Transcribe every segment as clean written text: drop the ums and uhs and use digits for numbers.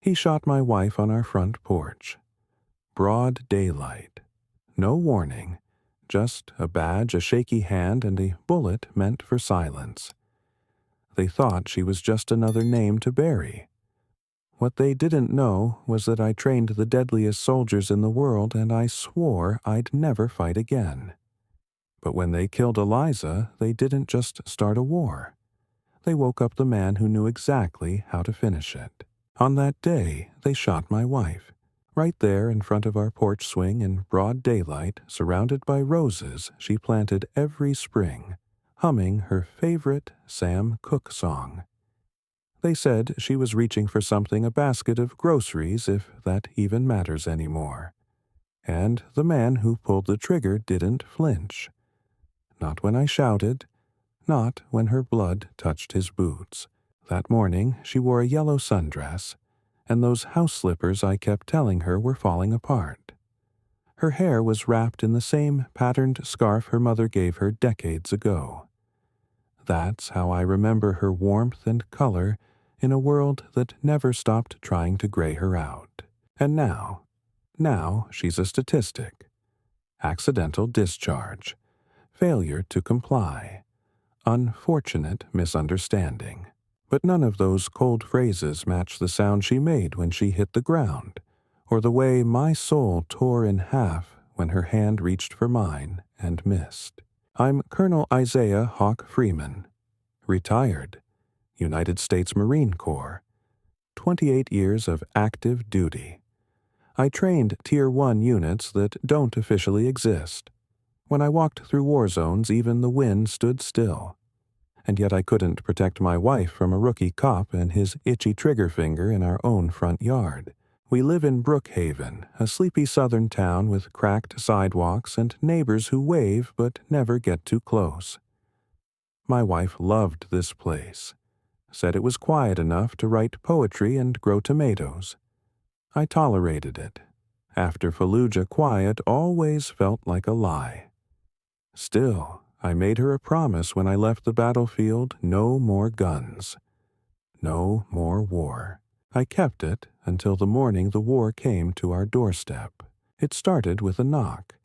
He shot my wife on our front porch. Broad daylight. No warning. Just a badge, a shaky hand, and a bullet meant for silence. They thought she was just another name to bury. What they didn't know was that I trained the deadliest soldiers in the world, and I swore I'd never fight again. But when they killed Eliza, they didn't just start a war. They woke up the man who knew exactly how to finish it. On that day, they shot my wife. Right there in front of our porch swing in broad daylight, surrounded by roses she planted every spring, humming her favorite Sam Cooke song. They said she was reaching for something, a basket of groceries, if that even matters anymore. And the man who pulled the trigger didn't flinch. Not when I shouted, not when her blood touched his boots. That morning she wore a yellow sundress, and those house slippers I kept telling her were falling apart. Her hair was wrapped in the same patterned scarf her mother gave her decades ago. That's how I remember her warmth and color in a world that never stopped trying to gray her out. And now she's a statistic. Accidental discharge. Failure to comply. Unfortunate misunderstanding. But none of those cold phrases match the sound she made when she hit the ground, or the way my soul tore in half when her hand reached for mine and missed. I'm Colonel Isaiah Hawk Freeman, retired, United States Marine Corps, 28 years of active duty. I trained Tier 1 units that don't officially exist. When I walked through war zones, even the wind stood still. And yet I couldn't protect my wife from a rookie cop and his itchy trigger finger in our own front yard. We live in Brookhaven, a sleepy southern town with cracked sidewalks and neighbors who wave but never get too close. My wife loved this place, said it was quiet enough to write poetry and grow tomatoes. I tolerated it. After Fallujah, quiet always felt like a lie. Still, I made her a promise when I left the battlefield: no more guns. No more war. I kept it until the morning the war came to our doorstep. It started with a knock.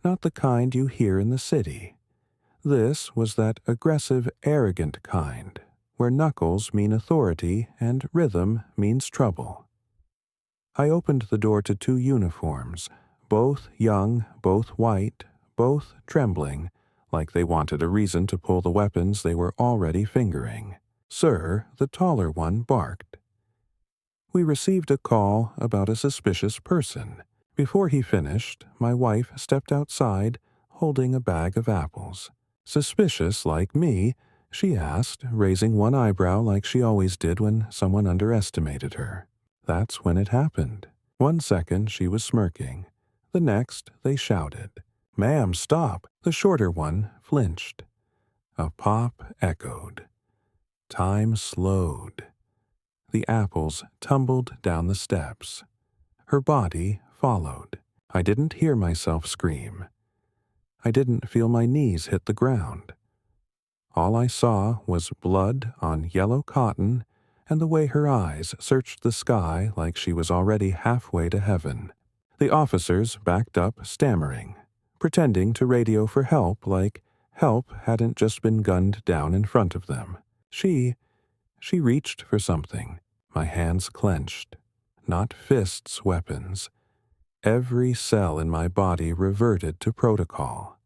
Not the kind you hear in the city. This was that aggressive, arrogant kind, where knuckles mean authority and rhythm means trouble. I opened the door to two uniforms, both young, both white, both trembling, like they wanted a reason to pull the weapons they were already fingering. Sir, the taller one, barked. We received a call about a suspicious person. Before he finished, my wife stepped outside, holding a bag of apples. Suspicious like me, she asked, raising one eyebrow like she always did when someone underestimated her. That's when it happened. 1 second she was smirking. The next they shouted. "Ma'am, stop!" The shorter one flinched. A pop echoed. Time slowed. The apples tumbled down the steps. Her body followed. I didn't hear myself scream. I didn't feel my knees hit the ground. All I saw was blood on yellow cotton and the way her eyes searched the sky like she was already halfway to heaven. The officers backed up, stammering, pretending to radio for help like help hadn't just been gunned down in front of them. She reached for something. My hands clenched. Not fists, weapons. Every cell in my body reverted to protocol.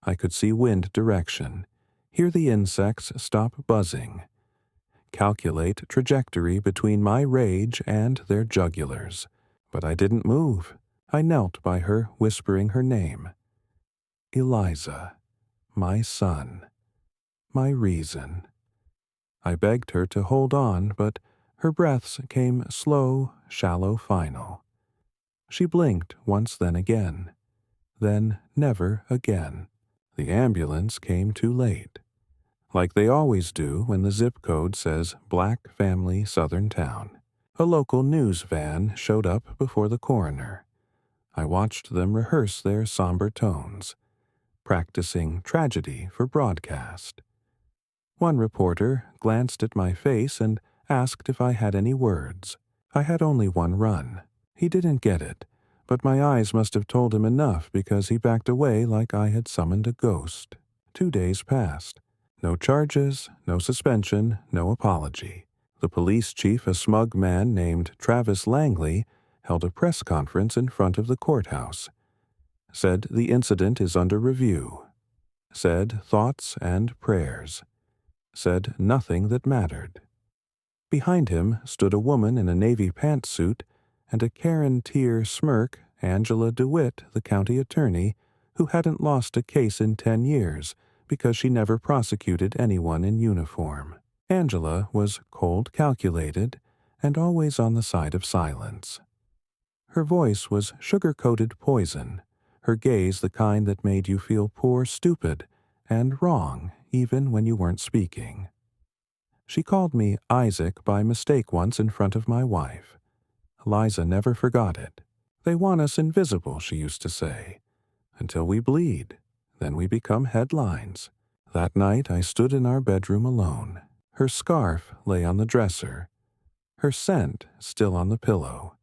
I could see wind direction, hear the insects stop buzzing, calculate trajectory between my rage and their jugulars. But I didn't move. I knelt by her, whispering her name. Eliza, my son, my reason. I begged her to hold on, but her breaths came slow, shallow, final. She blinked once, then again. Then never again. The ambulance came too late. Like they always do when the zip code says Black Family Southern Town. A local news van showed up before the coroner. I watched them rehearse their somber tones, practicing tragedy for broadcast. One reporter glanced at my face and asked if I had any words. I had only one run. He didn't get it, but my eyes must have told him enough because he backed away like I had summoned a ghost. 2 days passed. No charges, no suspension, no apology. The police chief, a smug man named Travis Langley, held a press conference in front of the courthouse. Said the incident is under review. Said thoughts and prayers. Said nothing that mattered. Behind him stood a woman in a navy pantsuit and a Karen Tier smirk, Angela DeWitt, the county attorney, who hadn't lost a case in 10 years because she never prosecuted anyone in uniform. Angela was cold calculated and always on the side of silence. Her voice was sugar-coated poison, her gaze the kind that made you feel poor, stupid, and wrong even when you weren't speaking. She called me Isaac by mistake once in front of my wife. Liza never forgot it. They want us invisible, she used to say. Until we bleed. Then we become headlines. That night I stood in our bedroom alone. Her scarf lay on the dresser. Her scent still on the pillow.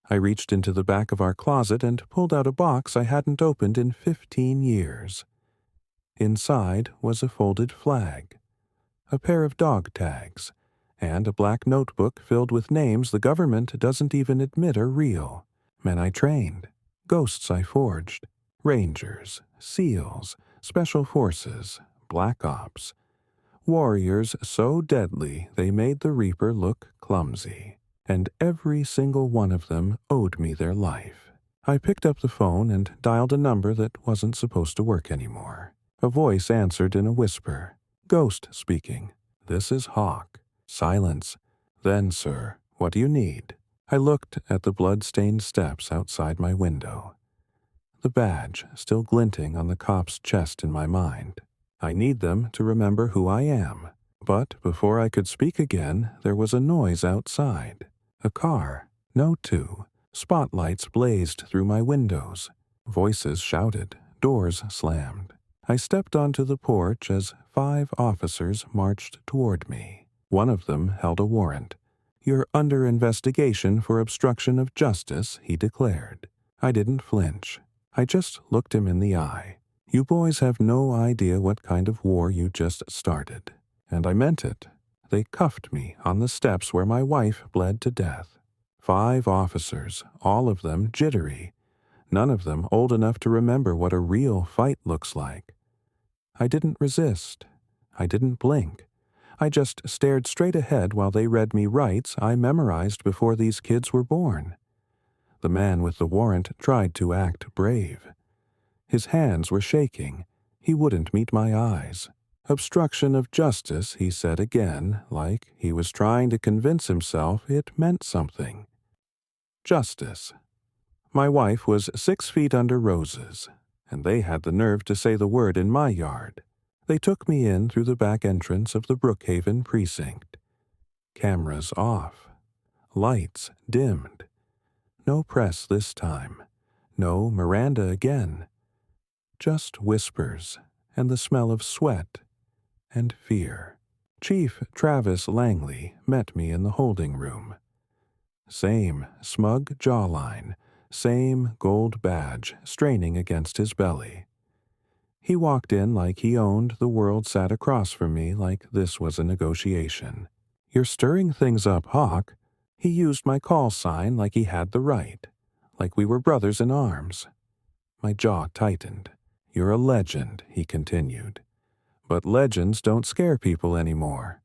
I reached into the back of our closet and pulled out a box I hadn't opened in 15 years. Inside was a folded flag, a pair of dog tags, and a black notebook filled with names the government doesn't even admit are real. Men I trained, ghosts I forged, Rangers, SEALs, Special Forces, Black Ops, warriors so deadly they made the Reaper look clumsy, and every single one of them owed me their life. I picked up the phone and dialed a number that wasn't supposed to work anymore. A voice answered in a whisper. Ghost speaking. This is Hawk. Silence. Then, sir, what do you need? I looked at the blood-stained steps outside my window. The badge still glinting on the cop's chest in my mind. I need them to remember who I am. But before I could speak again, there was a noise outside. A car. No two. Spotlights blazed through my windows. Voices shouted. Doors slammed. I stepped onto the porch as 5 officers marched toward me. One of them held a warrant. You're under investigation for obstruction of justice, he declared. I didn't flinch. I just looked him in the eye. You boys have no idea what kind of war you just started. And I meant it. They cuffed me on the steps where my wife bled to death. 5 officers, all of them jittery. None of them old enough to remember what a real fight looks like. I didn't resist. I didn't blink. I just stared straight ahead while they read me rights I memorized before these kids were born. The man with the warrant tried to act brave. His hands were shaking. He wouldn't meet my eyes. Obstruction of justice, he said again, like he was trying to convince himself it meant something. Justice. My wife was 6 feet under roses, and they had the nerve to say the word in my yard. They took me in through the back entrance of the Brookhaven precinct. Cameras off. Lights dimmed. No press this time. No Miranda again. Just whispers and the smell of sweat and fear. Chief Travis Langley met me in the holding room. Same smug jawline, same gold badge straining against his belly. He walked in like he owned the world, sat across from me like this was a negotiation. You're stirring things up, Hawk. He used my call sign like he had the right, like we were brothers in arms. My jaw tightened. You're a legend, he continued. But legends don't scare people anymore.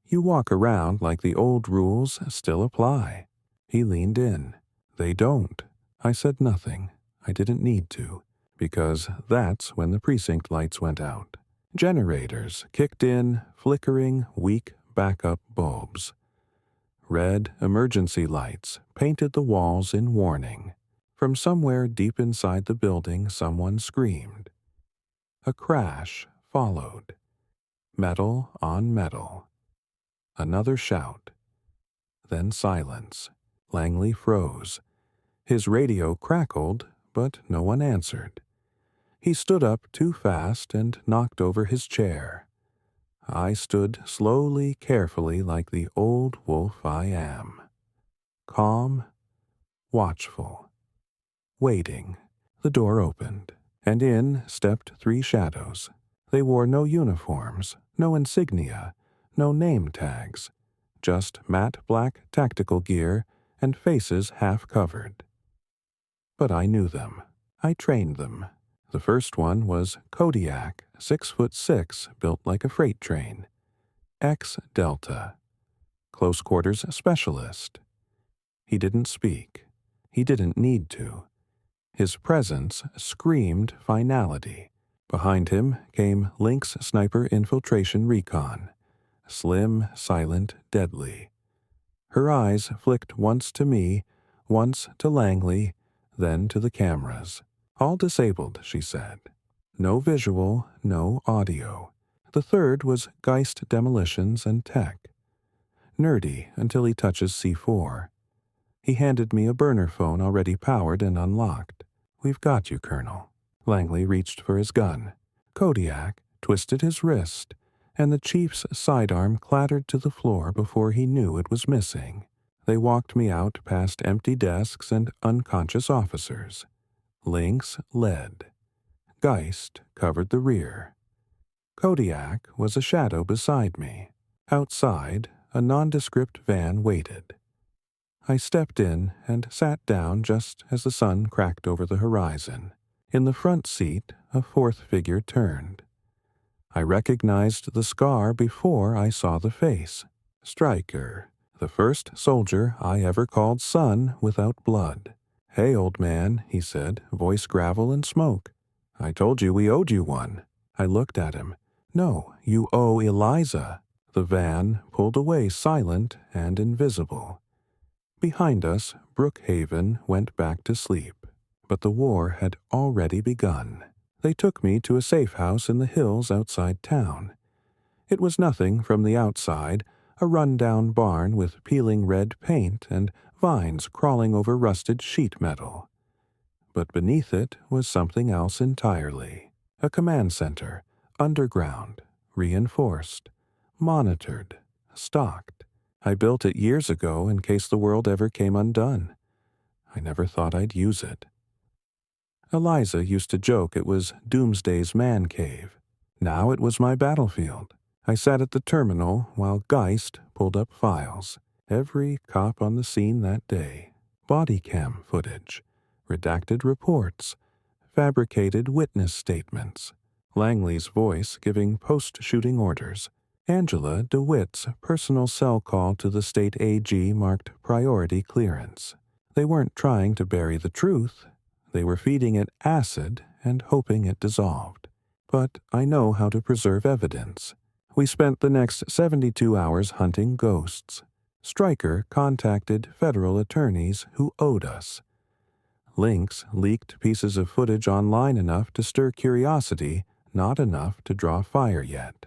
You walk around like the old rules still apply. He leaned in. They don't. I said nothing. I didn't need to, because that's when the precinct lights went out. Generators kicked in, flickering, weak backup bulbs. Red emergency lights painted the walls in warning. From somewhere deep inside the building, someone screamed. A crash followed. Metal on metal. Another shout. Then silence. Langley froze. His radio crackled, but no one answered. He stood up too fast and knocked over his chair. I stood slowly, carefully, like the old wolf I am. calm, watchful, waiting. The door opened, and in stepped 3 shadows. They wore no uniforms, no insignia, no name tags, just matte black tactical gear and faces half covered. But I knew them. I trained them. The first one was Kodiak, 6'6", built like a freight train. Ex-Delta. Close quarters specialist. He didn't speak. He didn't need to. His presence screamed finality. Behind him came Lynx Sniper Infiltration Recon. Slim, silent, deadly. Her eyes flicked once to me, once to Langley, then to the cameras. All disabled, she said. No visual, no audio. The third was Geist Demolitions and Tech. Nerdy until he touches C4. He handed me a burner phone already powered and unlocked. "We've got you, Colonel." Langley reached for his gun. Kodiak twisted his wrist, and the chief's sidearm clattered to the floor before he knew it was missing. They walked me out past empty desks and unconscious officers. Lynx led. Geist covered the rear. Kodiak was a shadow beside me. Outside, a nondescript van waited. I stepped in and sat down just as the sun cracked over the horizon. In the front seat, a fourth figure turned. I recognized the scar before I saw the face. Stryker, the first soldier I ever called son without blood. "Hey, old man," he said, voice gravel and smoke. "I told you we owed you one." I looked at him. "No, you owe Eliza." The van pulled away silent and invisible. Behind us, Brookhaven went back to sleep, but the war had already begun. They took me to a safe house in the hills outside town. It was nothing from the outside, a run-down barn with peeling red paint and vines crawling over rusted sheet metal. But beneath it was something else entirely. A command center, underground, reinforced, monitored, stocked. I built it years ago in case the world ever came undone. I never thought I'd use it. Eliza used to joke it was Doomsday's man cave. Now it was my battlefield. I sat at the terminal while Geist pulled up files. Every cop on the scene that day. Body cam footage. Redacted reports. Fabricated witness statements. Langley's voice giving post-shooting orders. Angela DeWitt's personal cell call to the state AG marked priority clearance. They weren't trying to bury the truth. They were feeding it acid and hoping it dissolved. But I know how to preserve evidence. We spent the next 72 hours hunting ghosts. Stryker contacted federal attorneys who owed us. Lynx leaked pieces of footage online enough to stir curiosity, not enough to draw fire yet.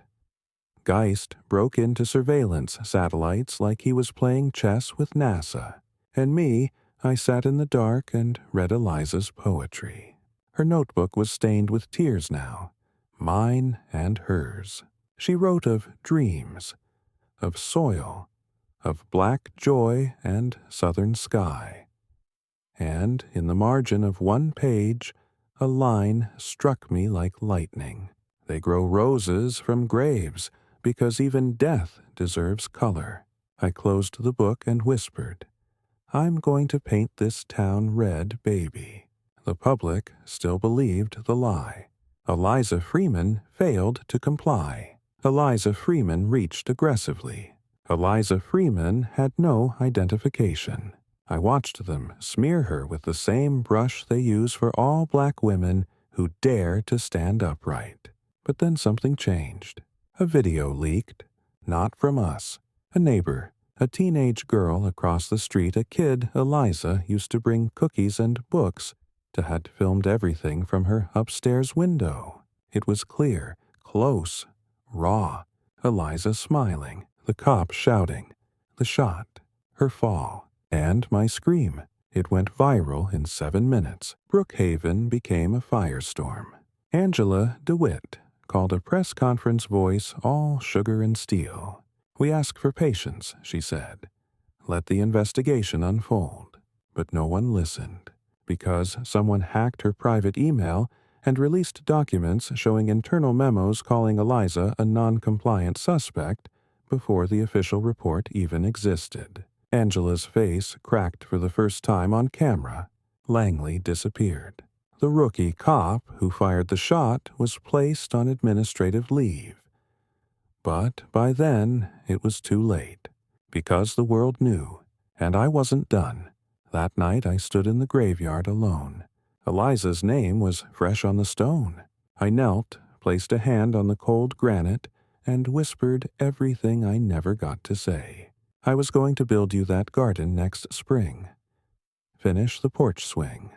Geist broke into surveillance satellites like he was playing chess with NASA. And me, I sat in the dark and read Eliza's poetry. Her notebook was stained with tears now, mine and hers. She wrote of dreams, of soil, of black joy and southern sky. And in the margin of one page, a line struck me like lightning. They grow roses from graves, because even death deserves color. I closed the book and whispered, "I'm going to paint this town red, baby." The public still believed the lie. Eliza Freeman failed to comply. Eliza Freeman reached aggressively. Eliza Freeman had no identification. I watched them smear her with the same brush they use for all black women who dare to stand upright. But then something changed. A video leaked, not from us. A neighbor, a teenage girl across the street, a kid Eliza used to bring cookies and books to, had filmed everything from her upstairs window. It was clear, close, raw. Eliza smiling, the cop shouting, the shot, her fall, and my scream. It went viral in 7 minutes. Brookhaven became a firestorm. Angela DeWitt called a press conference voice all sugar and steel. "We ask for patience," she said. Let the investigation unfold. But no one listened, because someone hacked her private email and released documents showing internal memos calling Eliza a non-compliant suspect before the official report even existed. Angela's face cracked for the first time on camera. Langley disappeared. The rookie cop who fired the shot was placed on administrative leave. But by then, it was too late, because the world knew, and I wasn't done. That night I stood in the graveyard alone. Eliza's name was fresh on the stone. I knelt, placed a hand on the cold granite, and whispered everything I never got to say. I was going to build you that garden next spring. Finish the porch swing.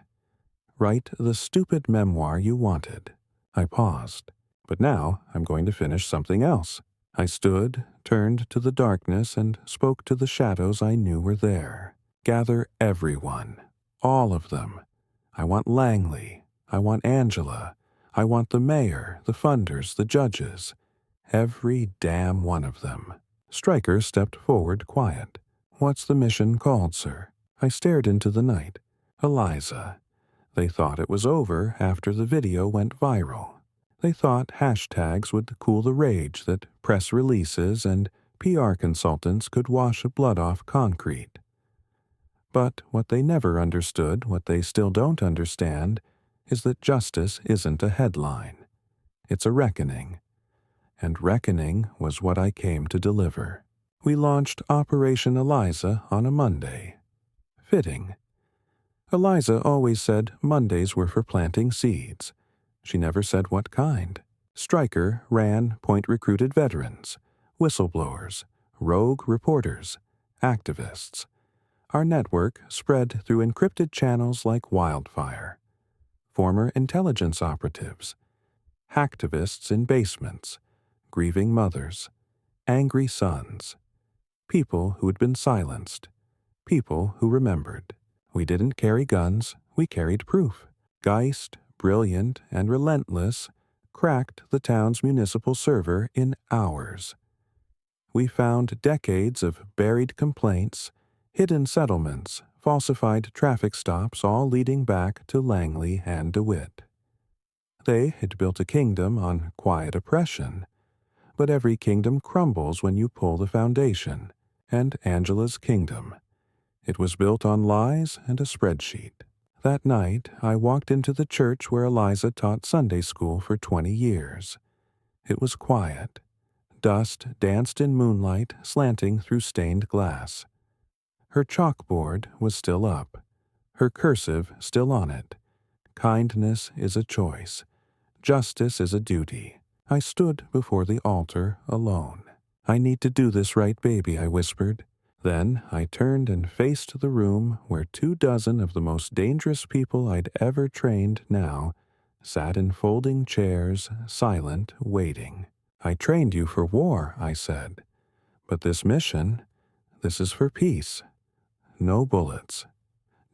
Write the stupid memoir you wanted. I paused. But now I'm going to finish something else. I stood, turned to the darkness, and spoke to the shadows I knew were there. Gather everyone. All of them. I want Langley. I want Angela. I want the mayor, the funders, the judges. Every damn one of them. Stryker stepped forward quiet. What's the mission called, sir? I stared into the night. Eliza. They thought it was over after the video went viral. They thought hashtags would cool the rage that press releases and PR consultants could wash blood off concrete. But what they never understood, what they still don't understand, is that justice isn't a headline. It's a reckoning. And reckoning was what I came to deliver. We launched Operation Eliza on a Monday. Fitting. Eliza always said Mondays were for planting seeds. She never said what kind. Stryker ran point-recruited veterans, whistleblowers, rogue reporters, activists. Our network spread through encrypted channels like wildfire. Former intelligence operatives, hacktivists in basements, grieving mothers, angry sons, people who had been silenced, people who remembered. We didn't carry guns, we carried proof. Geist, brilliant and relentless, cracked the town's municipal server in hours. We found decades of buried complaints, hidden settlements, falsified traffic stops, all leading back to Langley and DeWitt. They had built a kingdom on quiet oppression, but every kingdom crumbles when you pull the foundation, and Angela's kingdom. It was built on lies and a spreadsheet. That night, I walked into the church where Eliza taught Sunday school for 20 years. It was quiet. Dust danced in moonlight, slanting through stained glass. Her chalkboard was still up, her cursive still on it. Kindness is a choice. Justice is a duty. I stood before the altar alone. I need to do this right, baby, I whispered. Then I turned and faced the room where 24 of the most dangerous people I'd ever trained now sat in folding chairs, silent, waiting. I trained you for war, I said. But this mission, this is for peace. No bullets.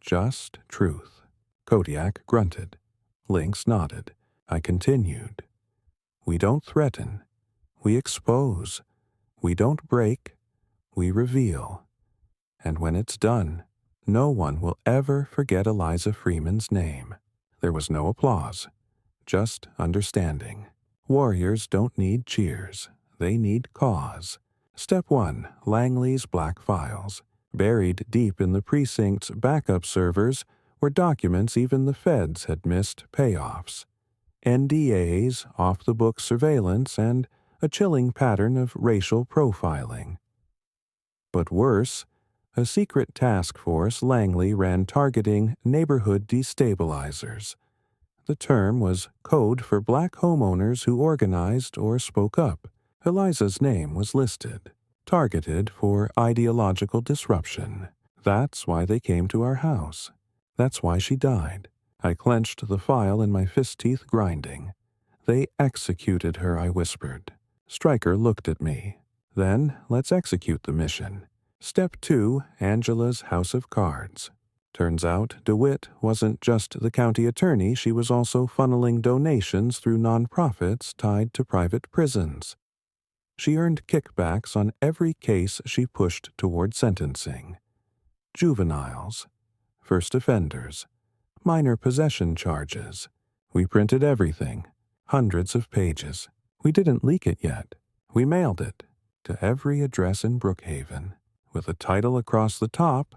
Just truth. Kodiak grunted. Lynx nodded. I continued. We don't threaten. We expose. We don't break. We reveal. And when it's done, no one will ever forget Eliza Freeman's name. There was no applause, just understanding. Warriors don't need cheers. They need cause. Step 1, Langley's Black Files. Buried deep in the precinct's backup servers were documents even the feds had missed payoffs. NDAs, off-the-book surveillance, and a chilling pattern of racial profiling. But worse, a secret task force Langley ran targeting neighborhood destabilizers. The term was code for black homeowners who organized or spoke up. Eliza's name was listed, targeted for ideological disruption. That's why they came to our house. That's why she died. I clenched the file in my fist teeth, grinding. They executed her, I whispered. Stryker looked at me. Then let's execute the mission. Step 2, Angela's House of Cards. Turns out DeWitt wasn't just the county attorney, she was also funneling donations through nonprofits tied to private prisons. She earned kickbacks on every case she pushed toward sentencing. juveniles, first offenders, minor possession charges. We printed everything, hundreds of pages. We didn't leak it yet. We mailed it to every address in Brookhaven, with a title across the top,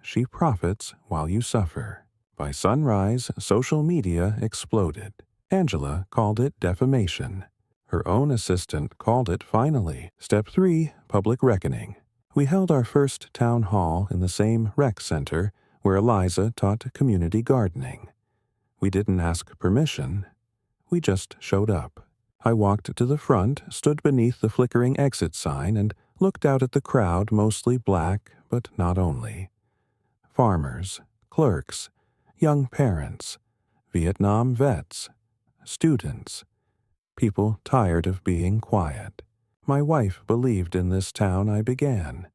"She Profits While You Suffer." By sunrise, social media exploded. Angela called it defamation. Her own assistant called it finally. Step 3, public reckoning. We held our first town hall in the same rec center where Eliza taught community gardening. We didn't ask permission. We just showed up. I walked to the front, stood beneath the flickering exit sign, and looked out at the crowd, mostly black, but not only. Farmers, clerks, young parents, Vietnam vets, students, people tired of being quiet. My wife believed in this town I began,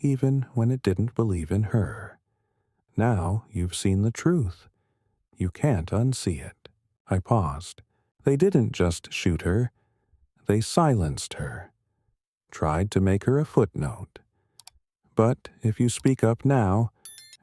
even when it didn't believe in her. Now you've seen the truth. You can't unsee it. I paused. They didn't just shoot her. They silenced her. Tried to make her a footnote. But if you speak up now,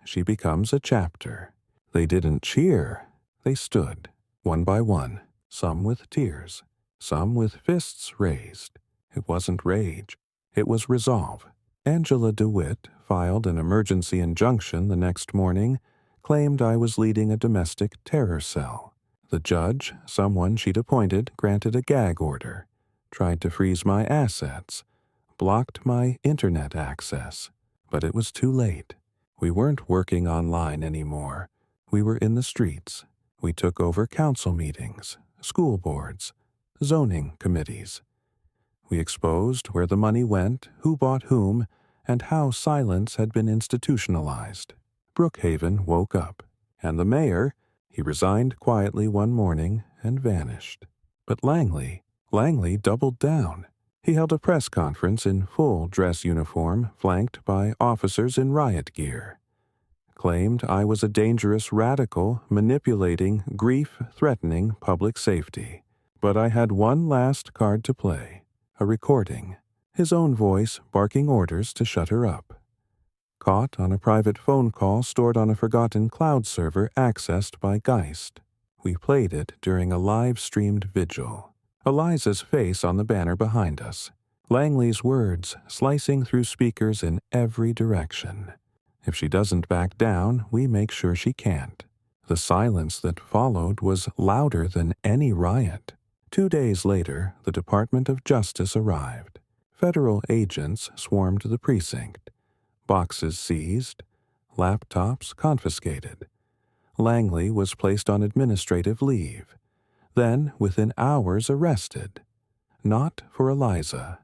she becomes a chapter. They didn't cheer. They stood, one by one, some with tears, some with fists raised. It wasn't rage. It was resolve. Angela DeWitt filed an emergency injunction the next morning, claimed I was leading a domestic terror cell. The judge, someone she'd appointed, granted a gag order, tried to freeze my assets, blocked my internet access. But it was too late. We weren't working online anymore. We were in the streets. We took over council meetings, school boards, zoning committees. We exposed where the money went, who bought whom, and how silence had been institutionalized. Brookhaven woke up, and the mayor, he resigned quietly one morning and vanished. But Langley doubled down. He held a press conference in full dress uniform, flanked by officers in riot gear. Claimed I was a dangerous radical manipulating grief-threatening public safety. But I had one last card to play, a recording, his own voice barking orders to shut her up. Caught on a private phone call stored on a forgotten cloud server accessed by Geist. We played it during a live-streamed vigil. Eliza's face on the banner behind us. Langley's words slicing through speakers in every direction. If she doesn't back down, we make sure she can't. The silence that followed was louder than any riot. 2 days later, the Department of Justice arrived. Federal agents swarmed the precinct. Boxes seized, laptops confiscated. Langley was placed on administrative leave, then within hours arrested. Not for Eliza,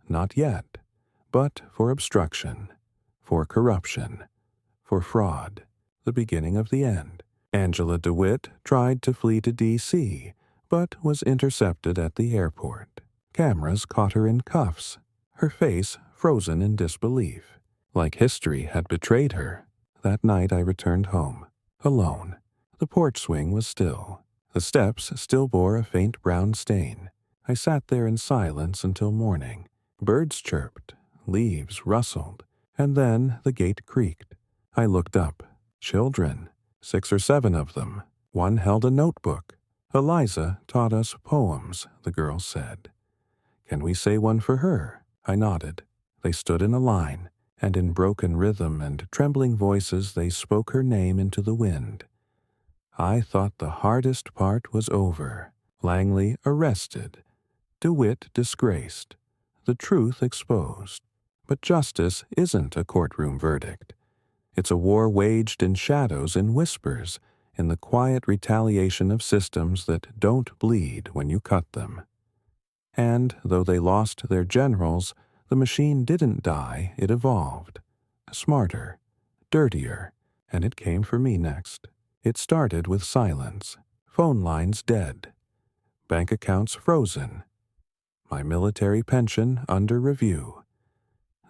not yet, but for obstruction, for corruption, for fraud, the beginning of the end. Angela DeWitt tried to flee to D.C., but was intercepted at the airport. Cameras caught her in cuffs, her face frozen in disbelief. Like history had betrayed her. That night I returned home, alone. The porch swing was still. The steps still bore a faint brown stain. I sat there in silence until morning. Birds chirped, leaves rustled, and then the gate creaked. I looked up. Children, 6 or 7 of them. One held a notebook. Eliza taught us poems, the girl said. Can we say one for her? I nodded. They stood in a line, and in broken rhythm and trembling voices they spoke her name into the wind. I thought the hardest part was over. Langley arrested. DeWitt disgraced. The truth exposed. But justice isn't a courtroom verdict. It's a war waged in shadows, in whispers, in the quiet retaliation of systems that don't bleed when you cut them. And though they lost their generals, the machine didn't die, it evolved. Smarter, dirtier, and it came for me next. It started with silence, phone lines dead, bank accounts frozen, my military pension under review.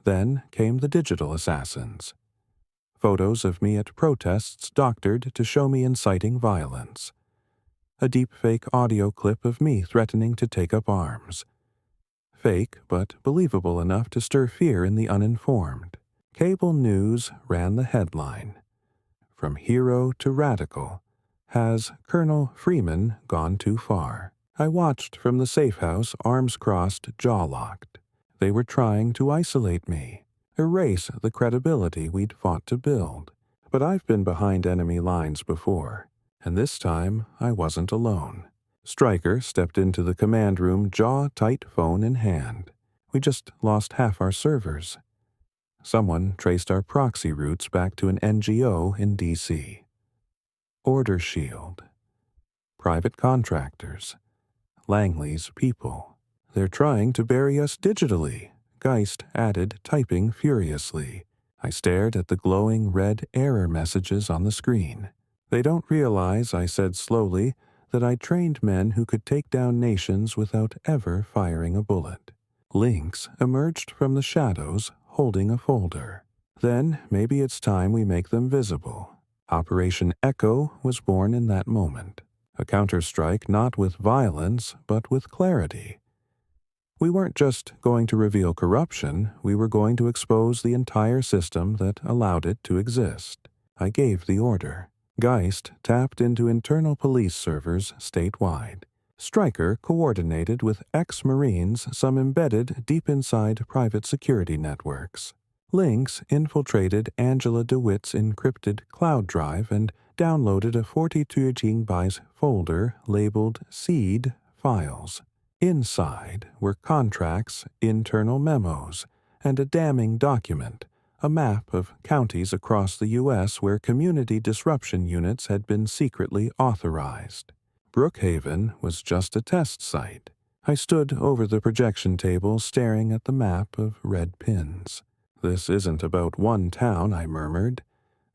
Then came the digital assassins. Photos of me at protests doctored to show me inciting violence. A deepfake audio clip of me threatening to take up arms. Fake, but believable enough to stir fear in the uninformed. Cable news ran the headline, "From hero to radical. Has Colonel Freeman gone too far?" I watched from the safe house, arms crossed, jaw locked. They were trying to isolate me, erase the credibility we'd fought to build. But I've been behind enemy lines before, and this time I wasn't alone. Stryker stepped into the command room, jaw-tight, phone in hand. We just lost half our servers. Someone traced our proxy routes back to an NGO in D.C. Order Shield. Private contractors. Langley's people. "They're trying to bury us digitally," Geist added, typing furiously. I stared at the glowing red error messages on the screen. "They don't realize," I said slowly, "that I trained men who could take down nations without ever firing a bullet." Lynx emerged from the shadows, holding a folder. "Then maybe it's time we make them visible." Operation Echo was born in that moment. A counterstrike not with violence, but with clarity. We weren't just going to reveal corruption, we were going to expose the entire system that allowed it to exist. I gave the order. Geist tapped into internal police servers statewide. Stryker coordinated with ex-Marines, some embedded deep inside private security networks. Lynx infiltrated Angela DeWitt's encrypted cloud drive and downloaded a 42 GB folder labeled Seed Files. Inside were contracts, internal memos, and a damning document, a map of counties across the U.S. where community disruption units had been secretly authorized. Brookhaven was just a test site. I stood over the projection table staring at the map of red pins. "This isn't about one town," I murmured.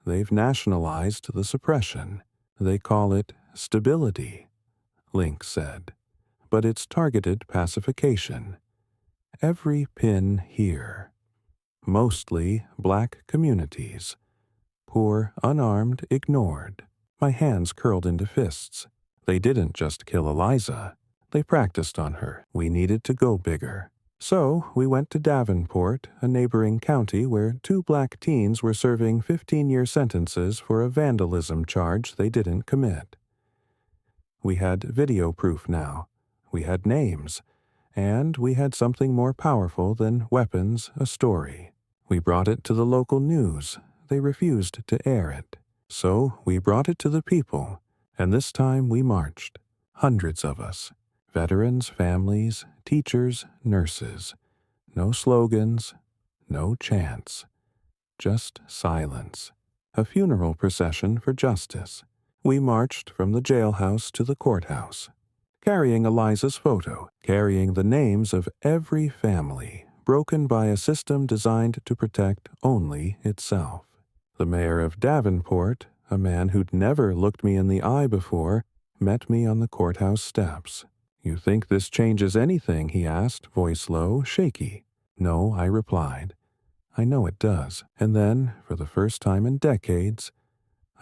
"They've nationalized the suppression. They call it stability," Lynx said. "But it's targeted pacification. Every pin here. Mostly black communities. Poor, unarmed, ignored." My hands curled into fists. They didn't just kill Eliza. They practiced on her. We needed to go bigger. So we went to Davenport, a neighboring county where 2 black teens were serving 15-year sentences for a vandalism charge they didn't commit. We had video proof now. We had names. And we had something more powerful than weapons, a story. We brought it to the local news. They refused to air it. So we brought it to the people. And this time we marched. Hundreds of us. Veterans, families, teachers, nurses. No slogans, no chants. Just silence. A funeral procession for justice. We marched from the jailhouse to the courthouse, carrying Eliza's photo, carrying the names of every family, broken by a system designed to protect only itself. The mayor of Davenport, a man who'd never looked me in the eye before, met me on the courthouse steps. "You think this changes anything?" he asked, voice low, shaky. "No," I replied. "I know it does." And then, for the first time in decades,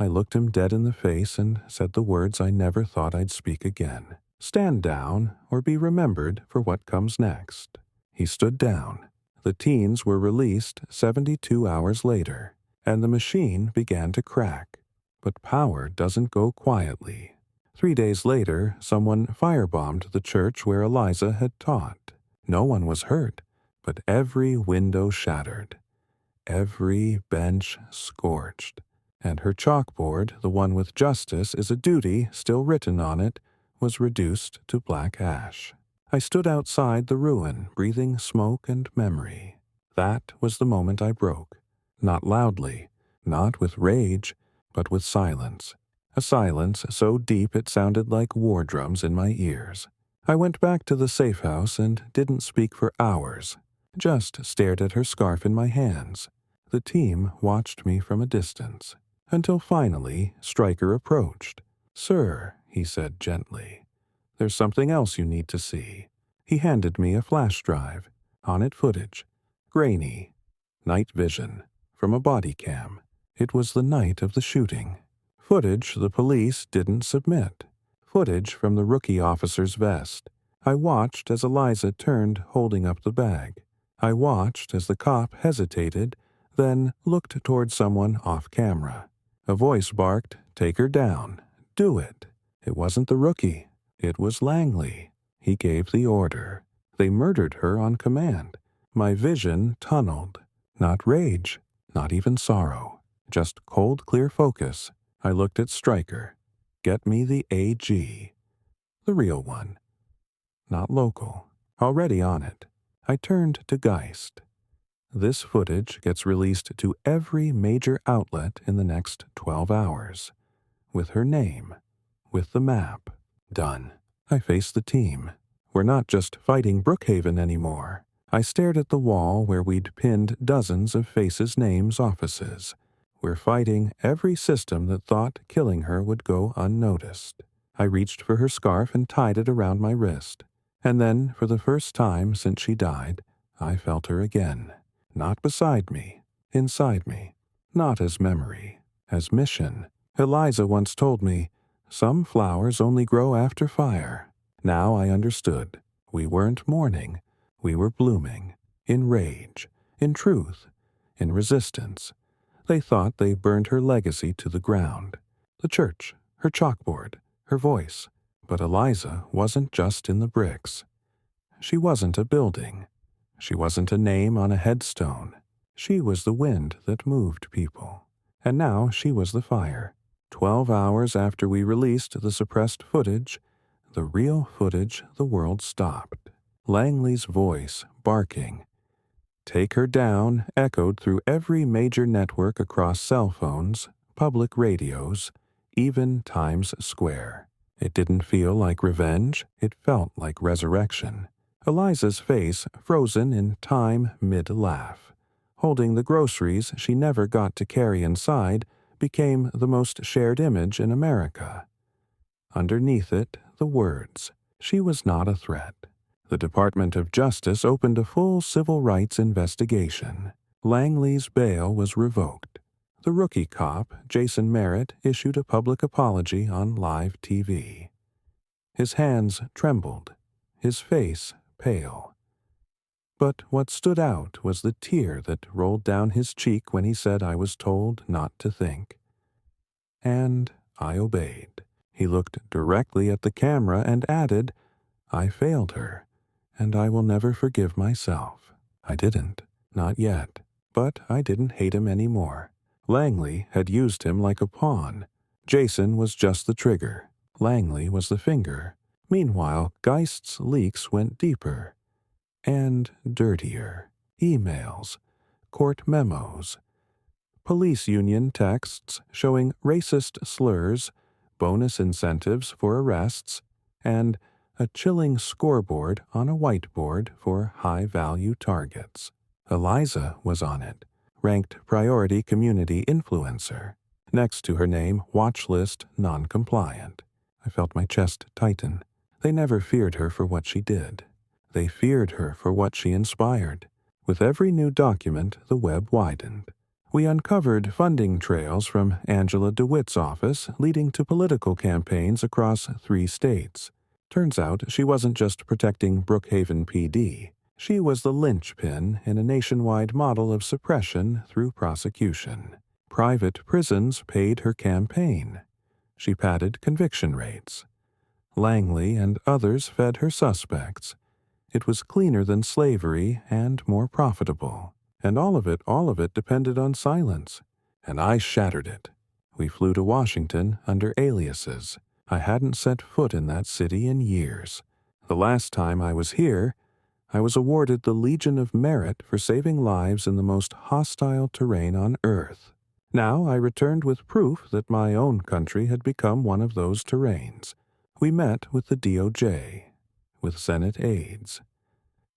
I looked him dead in the face and said the words I never thought I'd speak again. "Stand down, or be remembered for what comes next." He stood down. The teens were released 72 hours later, and the machine began to crack. But power doesn't go quietly. 3 days later, someone firebombed the church where Eliza had taught. No one was hurt, but every window shattered. Every bench scorched. And her chalkboard, the one with "Justice is a duty" still written on it, was reduced to black ash. I stood outside the ruin, breathing smoke and memory. That was the moment I broke. Not loudly, not with rage, but with silence. A silence so deep it sounded like war drums in my ears. I went back to the safe house and didn't speak for hours, just stared at her scarf in my hands. The team watched me from a distance, until finally Stryker approached. "Sir," he said gently, "there's something else you need to see." He handed me a flash drive. On it footage. Grainy. Night vision. From a body cam. It was the night of the shooting. Footage the police didn't submit. Footage from the rookie officer's vest. I watched as Eliza turned, holding up the bag. I watched as the cop hesitated, then looked toward someone off camera. A voice barked, "Take her down. Do it." It wasn't the rookie. It was Langley. He gave the order. They murdered her on command. My vision tunneled. Not rage, not even sorrow. Just cold, clear focus. I looked at Stryker. Get me the AG. The real one. Not local. Already on it. I turned to Geist. This footage gets released to every major outlet in the next 12 hours. With her name. With the map. Done. I faced the team. We're not just fighting Brookhaven anymore. I stared at the wall where we'd pinned dozens of faces' names offices. We're fighting every system that thought killing her would go unnoticed. I reached for her scarf and tied it around my wrist. And then, for the first time since she died, I felt her again. Not beside me, inside me. Not as memory, as mission. Eliza once told me, some flowers only grow after fire. Now I understood. We weren't mourning. We were blooming. In rage. In truth. In resistance. They thought they burned her legacy to the ground. The church, her chalkboard, her voice. But Eliza wasn't just in the bricks. She wasn't a building. She wasn't a name on a headstone. She was the wind that moved people. And now she was the fire. 12 hours after we released the suppressed footage, the real footage, the world stopped. Langley's voice, barking. Take her down, echoed through every major network across cell phones, public radios, even Times Square. It didn't feel like revenge. It felt like resurrection. Eliza's face frozen in time mid-laugh. Holding the groceries she never got to carry inside became the most shared image in America. Underneath it, the words, she was not a threat. The Department of Justice opened a full civil rights investigation. Langley's bail was revoked. The rookie cop, Jason Merritt, issued a public apology on live TV. His hands trembled, his face pale. But what stood out was the tear that rolled down his cheek when he said I was told not to think. And I obeyed. He looked directly at the camera and added, I failed her, and I will never forgive myself. I didn't, not yet, but I didn't hate him anymore. Langley had used him like a pawn. Jason was just the trigger. Langley was the finger. Meanwhile, Geist's leaks went deeper. And dirtier. Emails. Court memos. Police union texts showing racist slurs, bonus incentives for arrests, and a chilling scoreboard on a whiteboard for high-value targets. Eliza was on it, ranked priority community influencer. Next to her name, watch list non-compliant. I felt my chest tighten. They never feared her for what she did. They feared her for what she inspired. With every new document, the web widened. We uncovered funding trails from Angela DeWitt's office leading to political campaigns across 3 states. Turns out she wasn't just protecting Brookhaven PD. She was the linchpin in a nationwide model of suppression through prosecution. Private prisons paid her campaign. She padded conviction rates. Langley and others fed her suspects. It was cleaner than slavery and more profitable. And all of it depended on silence. And I shattered it. We flew to Washington under aliases. I hadn't set foot in that city in years. The last time I was here, I was awarded the Legion of Merit for saving lives in the most hostile terrain on Earth. Now I returned with proof that my own country had become one of those terrains. We met with the DOJ, with Senate aides,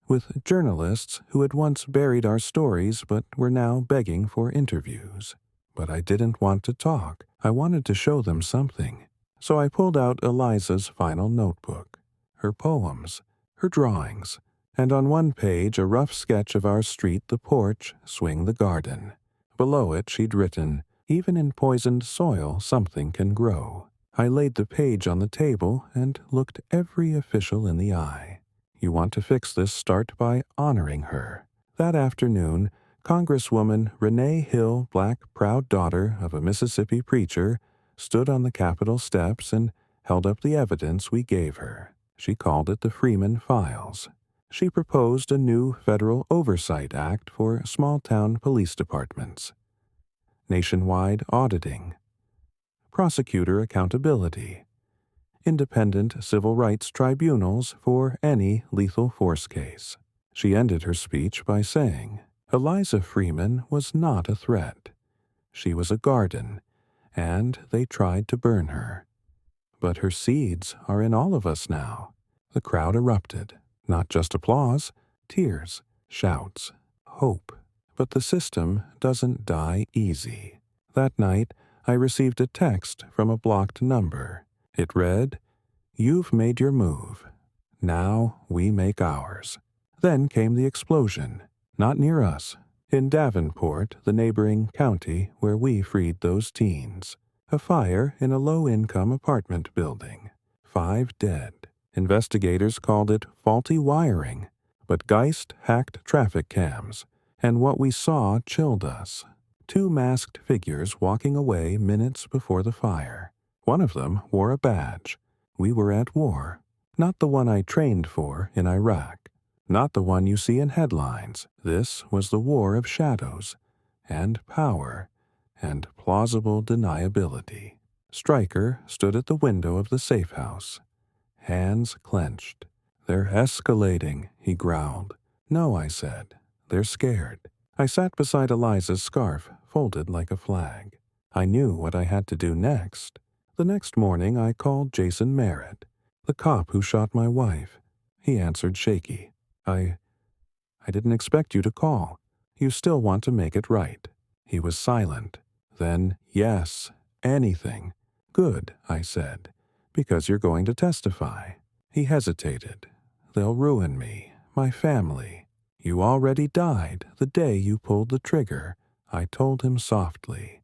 with journalists who had once buried our stories but were now begging for interviews. But I didn't want to talk. I wanted to show them something. So I pulled out Eliza's final notebook, her poems, her drawings, and on one page a rough sketch of our street, the porch, swing the garden. Below it she'd written, even in poisoned soil something can grow. I laid the page on the table and looked every official in the eye. You want to fix this, start by honoring her. That afternoon, Congresswoman Renee Hill, black proud daughter of a Mississippi preacher, stood on the Capitol steps and held up the evidence we gave her. She called it the Freeman Files. She proposed a new federal oversight act for small-town police departments, nationwide auditing, prosecutor accountability, independent civil rights tribunals for any lethal force case. She ended her speech by saying, Eliza Freeman was not a threat. She was a garden, and they tried to burn her. But her seeds are in all of us now. The crowd erupted. Not just applause, tears, shouts, hope. But the system doesn't die easy. That night, I received a text from a blocked number. It read, "You've made your move. Now we make ours." Then came the explosion. Not near us. In Davenport, the neighboring county where we freed those teens. A fire in a low-income apartment building. 5 dead. Investigators called it faulty wiring, but Geist hacked traffic cams, and what we saw chilled us. 2 masked figures walking away minutes before the fire. One of them wore a badge. We were at war. Not the one I trained for in Iraq. Not the one you see in headlines. This was the war of shadows, and power, and plausible deniability. Stryker stood at the window of the safe house, hands clenched. "They're escalating," he growled. "No," I said. "They're scared." I sat beside Eliza's scarf, folded like a flag. I knew what I had to do next. The next morning I called Jason Merritt, the cop who shot my wife. He answered shaky. I didn't expect you to call. You still want to make it right." He was silent. Then, "Yes, anything." "Good," I said, "because you're going to testify." He hesitated. "They'll ruin me, my family." "You already died the day you pulled the trigger," I told him softly.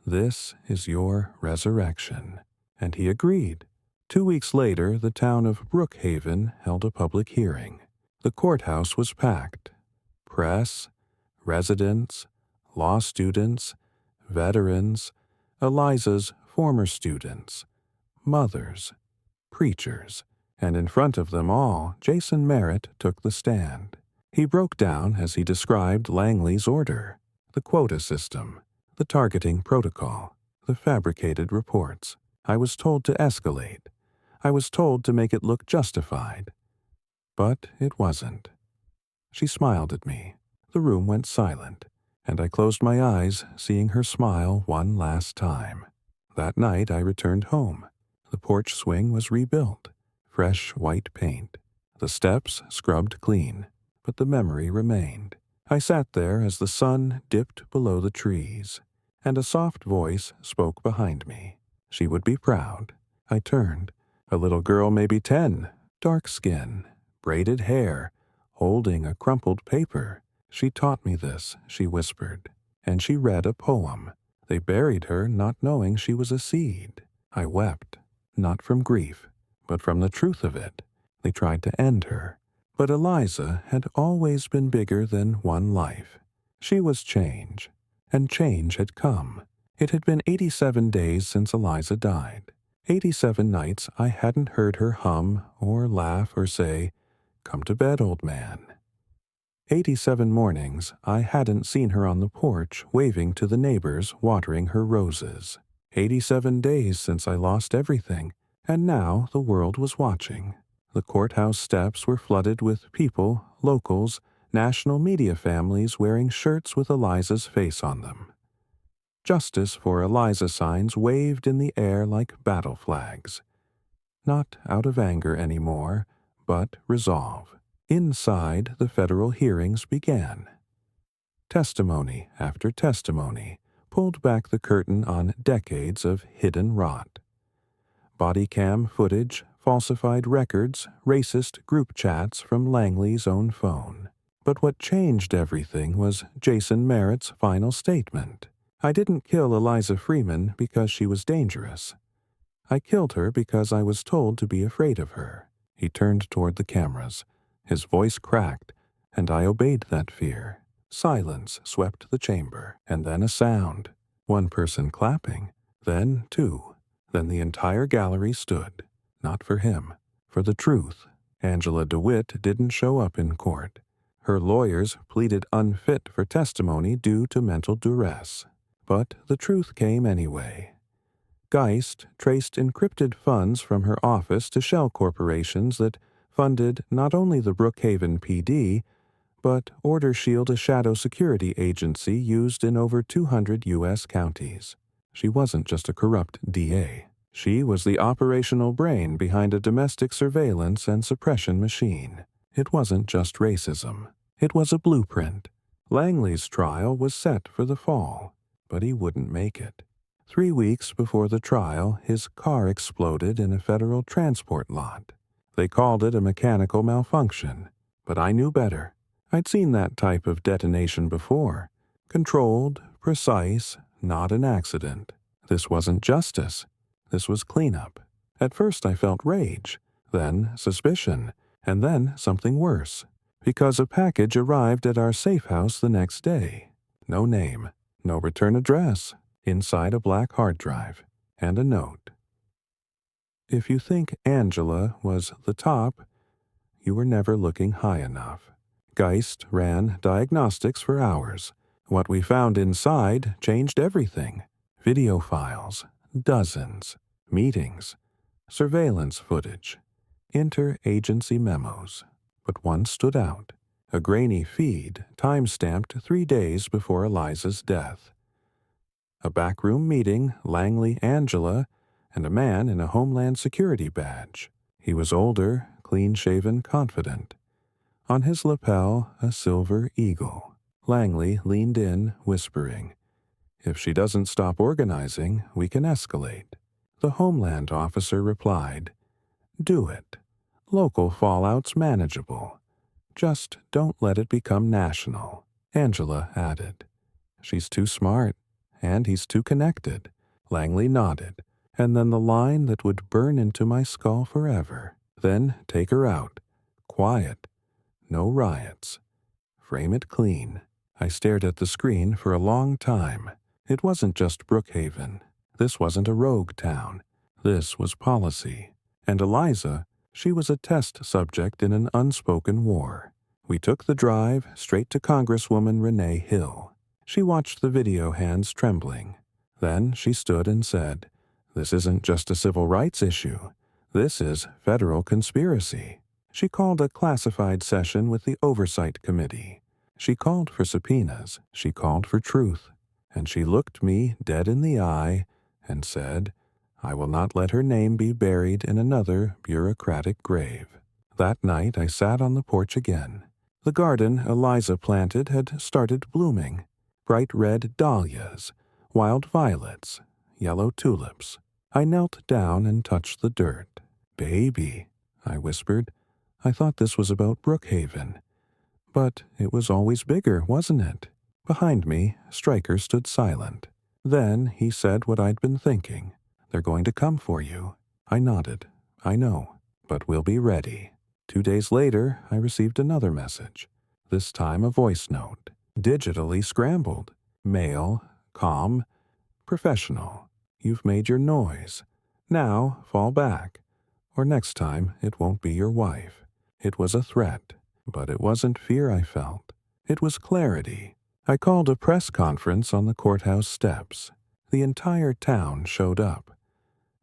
"This is your resurrection." And he agreed. 2 weeks later, the town of Brookhaven held a public hearing. The courthouse was packed. Press, residents, law students, veterans, Eliza's former students, mothers, preachers, and in front of them all, Jason Merritt took the stand. He broke down as he described Langley's order, the quota system, the targeting protocol, the fabricated reports. I was told to escalate. I was told to make it look justified. But it wasn't. She smiled at me. The room went silent, and I closed my eyes, seeing her smile one last time. That night I returned home. The porch swing was rebuilt, fresh white paint. The steps scrubbed clean, but the memory remained. I sat there as the sun dipped below the trees, and a soft voice spoke behind me. She would be proud. I turned. A little girl, maybe 10, dark skin, braided hair, holding a crumpled paper. "She taught me this," she whispered, and she read a poem. They buried her not knowing she was a seed. I wept, not from grief, but from the truth of it. They tried to end her. But Eliza had always been bigger than one life. She was change, and change had come. It had been 87 days since Eliza died. 87 nights I hadn't heard her hum or laugh or say, "Come to bed, old man." 87 mornings I hadn't seen her on the porch waving to the neighbors watering her roses. 87 days since I lost everything, and now the world was watching. The courthouse steps were flooded with people, locals, national media families wearing shirts with Eliza's face on them. Justice for Eliza signs waved in the air like battle flags. Not out of anger anymore, but resolve. Inside, the federal hearings began. Testimony after testimony pulled back the curtain on decades of hidden rot. Body cam footage, falsified records, racist group chats from Langley's own phone. But what changed everything was Jason Merritt's final statement. "I didn't kill Eliza Freeman because she was dangerous. I killed her because I was told to be afraid of her." He turned toward the cameras. His voice cracked, and I obeyed that fear. Silence swept the chamber, and then a sound. One person clapping, then two. Then the entire gallery stood. Not for him, for the truth. Angela DeWitt didn't show up in court. Her lawyers pleaded unfit for testimony due to mental duress. But the truth came anyway. Geist traced encrypted funds from her office to shell corporations that funded not only the Brookhaven PD, but Order Shield, a shadow security agency used in over 200 U.S. counties. She wasn't just a corrupt DA. She was the operational brain behind a domestic surveillance and suppression machine. It wasn't just racism. It was a blueprint. Langley's trial was set for the fall, but he wouldn't make it. 3 weeks before the trial, his car exploded in a federal transport lot. They called it a mechanical malfunction, but I knew better. I'd seen that type of detonation before. Controlled, precise, not an accident. This wasn't justice. This was cleanup. At first I felt rage, then suspicion, and then something worse. Because a package arrived at our safe house the next day. No name, no return address, inside a black hard drive, and a note. If you think Angela was the top, you were never looking high enough. Geist ran diagnostics for hours. What we found inside changed everything. Video files, dozens, meetings, surveillance footage, interagency memos. But one stood out, a grainy feed time-stamped 3 days before Eliza's death. A backroom meeting, Langley, Angela, and a man in a Homeland Security badge. He was older, clean-shaven, confident. On his lapel, a silver eagle. Langley leaned in, whispering, "If she doesn't stop organizing, we can escalate." The Homeland officer replied, "Do it. Local fallout's manageable. Just don't let it become national." Angela added, "She's too smart, and he's too connected." Langley nodded, and then the line that would burn into my skull forever. "Then take her out. Quiet. No riots. Frame it clean." I stared at the screen for a long time. It wasn't just Brookhaven. This wasn't a rogue town. This was policy. And Eliza, she was a test subject in an unspoken war. We took the drive straight to Congresswoman Renee Hill. She watched the video, hands trembling. Then she stood and said, "This isn't just a civil rights issue. This is federal conspiracy." She called a classified session with the Oversight Committee. She called for subpoenas. She called for truth. And she looked me dead in the eye and said, "I will not let her name be buried in another bureaucratic grave." That night I sat on the porch again. The garden Eliza planted had started blooming. Bright red dahlias, wild violets, yellow tulips. I knelt down and touched the dirt. "Baby," I whispered. "I thought this was about Brookhaven. But it was always bigger, wasn't it?" Behind me, Stryker stood silent. Then he said what I'd been thinking. "They're going to come for you." I nodded. "I know, but we'll be ready." 2 days later, I received another message. This time a voice note, digitally scrambled. Male, calm, professional. "You've made your noise. Now fall back, or next time it won't be your wife." It was a threat, but it wasn't fear I felt. It was clarity. I called a press conference on the courthouse steps. The entire town showed up.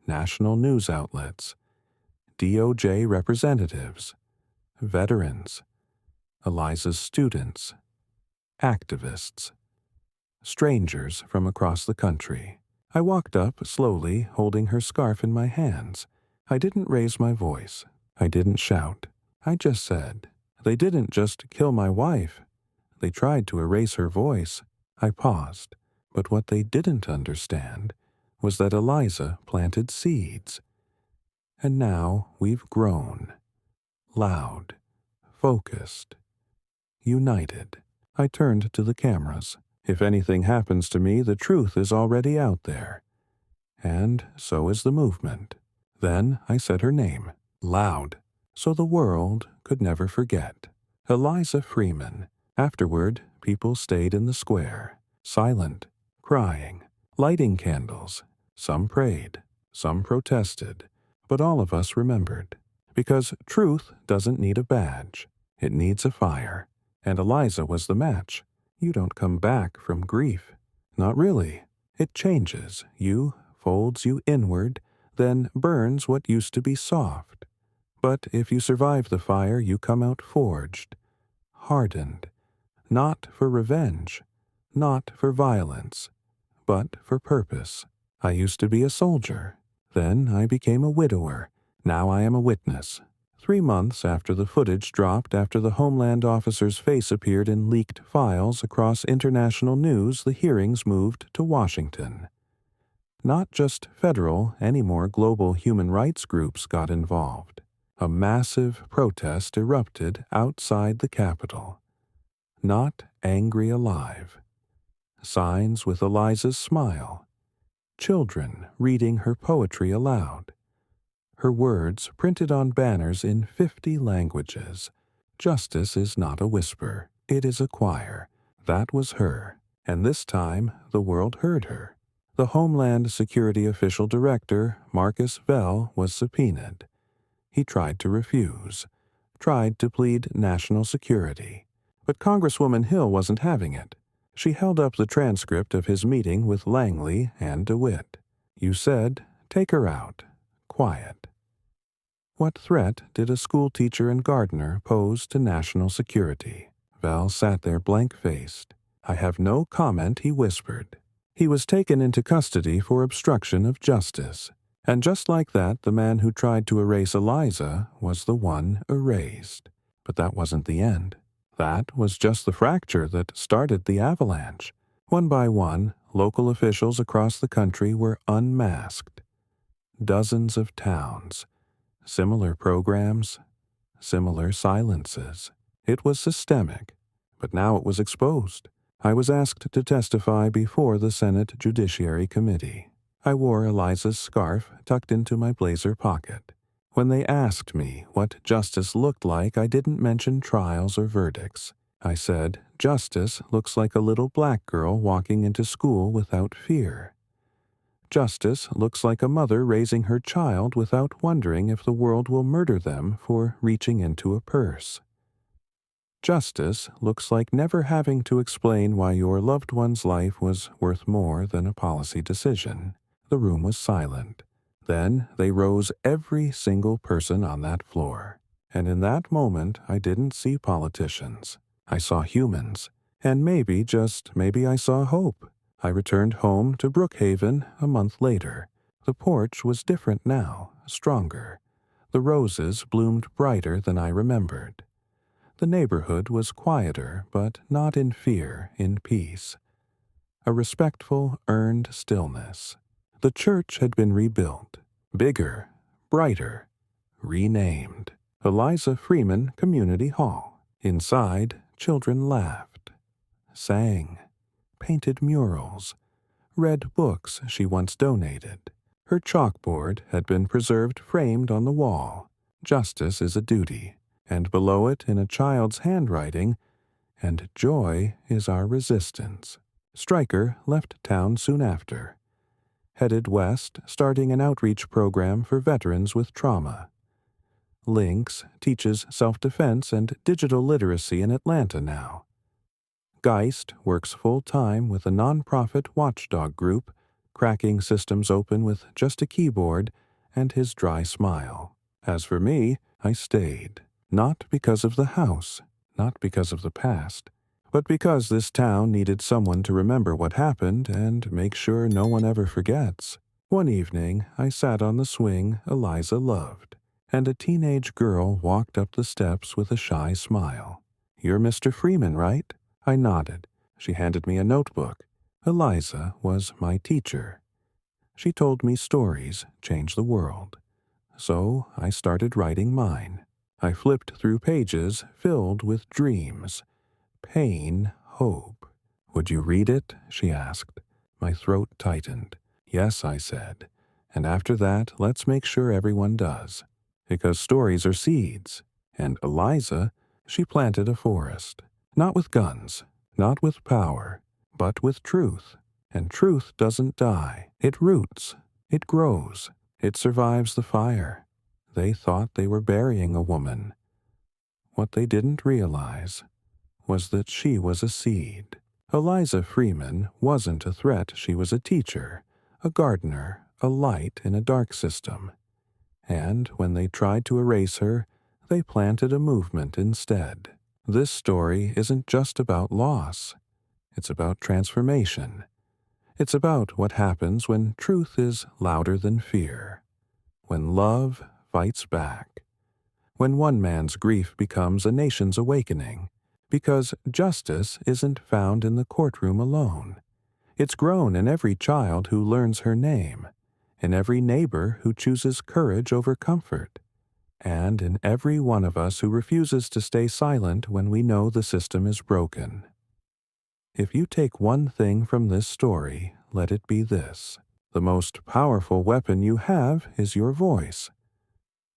National news outlets, DOJ representatives, veterans, Eliza's students, activists, strangers from across the country. I walked up slowly, holding her scarf in my hands. I didn't raise my voice. I didn't shout. I just said, "They didn't just kill my wife. They tried to erase her voice." I paused, but what they didn't understand was that Eliza planted seeds. And now we've grown. Loud, focused, united. I turned to the cameras. If anything happens to me, the truth is already out there. And so is the movement. Then I said her name, loud, so the world could never forget. Eliza Freeman. Afterward, people stayed in the square, silent, crying, lighting candles. Some prayed, some protested, but all of us remembered. Because truth doesn't need a badge. It needs a fire. And Eliza was the match. You don't come back from grief. Not really. It changes you, folds you inward, then burns what used to be soft. But if you survive the fire, you come out forged, hardened, not for revenge, not for violence, but for purpose. I used to be a soldier. Then I became a widower. Now I am a witness. 3 months after the footage dropped, after the Homeland officer's face appeared in leaked files across international news, the hearings moved to Washington. Not just federal, any more global human rights groups got involved. A massive protest erupted outside the Capitol. Not angry alive. Signs with Eliza's smile. Children reading her poetry aloud. Her words printed on banners in 50 languages. Justice is not a whisper, it is a choir. That was her, and this time the world heard her. The Homeland Security Official Director, Marcus Vell, was subpoenaed. He tried to refuse, tried to plead national security. But Congresswoman Hill wasn't having it. She held up the transcript of his meeting with Langley and DeWitt. You said, take her out. Quiet. What threat did a schoolteacher and gardener pose to national security? Val sat there blank-faced. I have no comment, he whispered. He was taken into custody for obstruction of justice. And just like that, the man who tried to erase Eliza was the one erased. But that wasn't the end. That was just the fracture that started the avalanche. One by one, local officials across the country were unmasked. Dozens of towns. Similar programs. Similar silences. It was systemic. But now it was exposed. I was asked to testify before the Senate Judiciary Committee. I wore Eliza's scarf tucked into my blazer pocket. When they asked me what justice looked like, I didn't mention trials or verdicts. I said, justice looks like a little black girl walking into school without fear. Justice looks like a mother raising her child without wondering if the world will murder them for reaching into a purse. Justice looks like never having to explain why your loved one's life was worth more than a policy decision. The room was silent. Then they rose, every single person on that floor. And in that moment, I didn't see politicians. I saw humans. And maybe, just maybe, I saw hope. I returned home to Brookhaven a month later. The porch was different now, stronger. The roses bloomed brighter than I remembered. The neighborhood was quieter, but not in fear, in peace. A respectful, earned stillness. The church had been rebuilt, bigger, brighter, renamed. Eliza Freeman Community Hall. Inside, children laughed, sang, painted murals, read books she once donated. Her chalkboard had been preserved framed on the wall. Justice is a duty, and below it in a child's handwriting, and joy is our resistance. Stryker left town soon after. Headed west, starting an outreach program for veterans with trauma. Lynx teaches self-defense and digital literacy in Atlanta now. Geist works full-time with a nonprofit watchdog group, cracking systems open with just a keyboard and his dry smile. As for me, I stayed. Not because of the house, not because of the past, but because this town needed someone to remember what happened and make sure no one ever forgets. One evening, I sat on the swing Eliza loved, and a teenage girl walked up the steps with a shy smile. "You're Mr. Freeman, right?" I nodded. She handed me a notebook. Eliza was my teacher. She told me stories change the world. So I started writing mine. I flipped through pages filled with dreams. Pain, hope. "Would you read it?" she asked. My throat tightened. "Yes," I said. "And after that, let's make sure everyone does. Because stories are seeds. And Eliza, she planted a forest. Not with guns, not with power, but with truth. And truth doesn't die. It roots. It grows. It survives the fire. They thought they were burying a woman. What they didn't realize was that she was a seed. Eliza Freeman wasn't a threat. She was a teacher, a gardener, a light in a dark system. And when they tried to erase her, they planted a movement instead. This story isn't just about loss. It's about transformation. It's about what happens when truth is louder than fear, when love fights back, when one man's grief becomes a nation's awakening, because justice isn't found in the courtroom alone. It's grown in every child who learns her name, in every neighbor who chooses courage over comfort, and in every one of us who refuses to stay silent when we know the system is broken. If you take one thing from this story, let it be this: the most powerful weapon you have is your voice.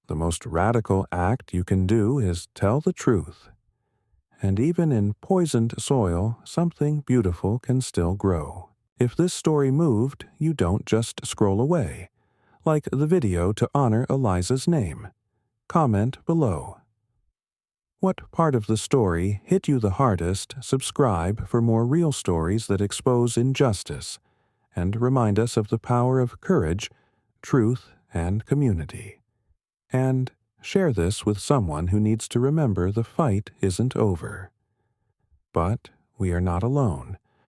The most radical act you can do is tell the truth. And even in poisoned soil, something beautiful can still grow. If this story moved, you don't just scroll away. Like the video to honor Eliza's name. Comment below. What part of the story hit you the hardest? Subscribe for more real stories that expose injustice and remind us of the power of courage, truth, and community. And share this with someone who needs to remember the fight isn't over. But we are not alone.